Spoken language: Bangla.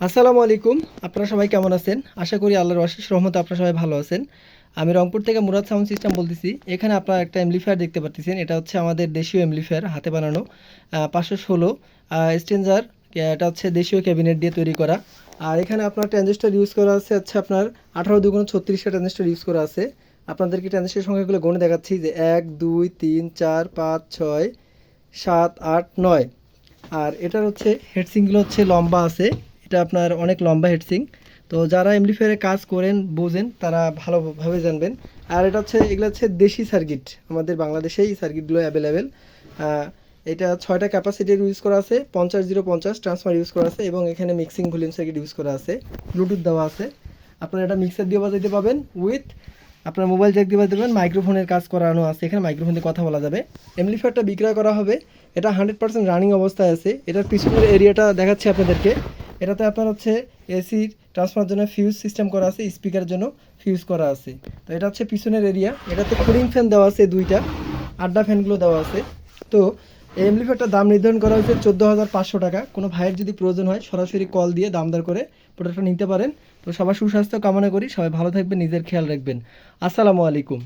আসসালামু আলাইকুম। আপনারা সবাই কেমন আছেন? আশা করি আল্লাহর অশেষ রহমতে আপনারা সবাই ভালো আছেন। আমি রংপুর থেকে মুরাদ সাউন্ড সিস্টেম বলতেছি। এখানে আপনারা একটা অ্যামপ্লিফায়ার দেখতে পাচ্ছেন। এটা হচ্ছে আমাদের দেশীয় অ্যামপ্লিফায়ার, হাতে বানানো 516 স্ট্রেঞ্জার। এটা হচ্ছে দেশীয় ক্যাবিনেট দিয়ে তৈরি করা। আর এখানে আপনার ট্রানজিস্টর ইউজ করা আছে হচ্ছে আপনার 18 2 36টা ট্রানজিস্টর ইউজ করা আছে। আপনাদেরকে ট্রানজিস্টর সংখ্যাগুলো গণে দেখাচ্ছি যে 1 2 3 4 5 6 7 8 9। আর এটার হচ্ছে হেডসিংগুলো হচ্ছে লম্বা আছে। এটা আপনার অনেক লম্বা হেডসিং। তো যারা এমপ্লিফায়ারে কাজ করেন বোঝেন তারা ভালোভাবে জানবেন। আর এটা হচ্ছে এগুলো হচ্ছে দেশি সার্কিট, আমাদের বাংলাদেশেই সার্কিটগুলো অ্যাভেলেবেল। এটা 6টা ক্যাপাসিটির ইউজ করা আছে, 50 050 ট্রান্সফার ইউজ করা আছে এবং এখানে মিক্সিং ভলিউম সার্কিট ইউজ করা আছে, ব্লুটুথ দেওয়া আছে। আপনারা এটা মিক্সার দিয়ে বাজাইতে পাবেন উইথ আপনার মোবাইল জ্যাক দিয়ে বাজাতে পারেন। মাইক্রোফোনের কাজ করানো আছে, এখানে মাইক্রোফোন দিয়ে কথা বলা যাবে। এমপ্লিফায়ারটা বিক্রয় করা হবে, এটা 100% রানিং অবস্থায় আছে। এটার পিছনের এরিয়াটা দেখাচ্ছি আপনাদেরকে। এটাতে আপনার হচ্ছে এসি ট্রান্সফার জন্য ফিউজ সিস্টেম করা আছে, স্পিকারের জন্য ফিউজ করা আছে। তো এটা হচ্ছে পিছনের এরিয়া। এটাতে কুলিং ফ্যান দেওয়া আছে দুইটা, আড্ডা ফ্যানগুলো দেওয়া আছে। তো এই এমপ্লিফায়ারটার দাম নির্ধারণ করা হয়েছে 14,500 টাকা। কোনো ভাইয়ের যদি প্রয়োজন হয় সরাসরি কল দিয়ে দাম দর করে প্রোডাক্টটা নিতে পারেন। তো সবার সুস্বাস্থ্য কামনা করি, সবাই ভালো থাকবেন, নিজের খেয়াল রাখবেন। আসসালামু আলাইকুম।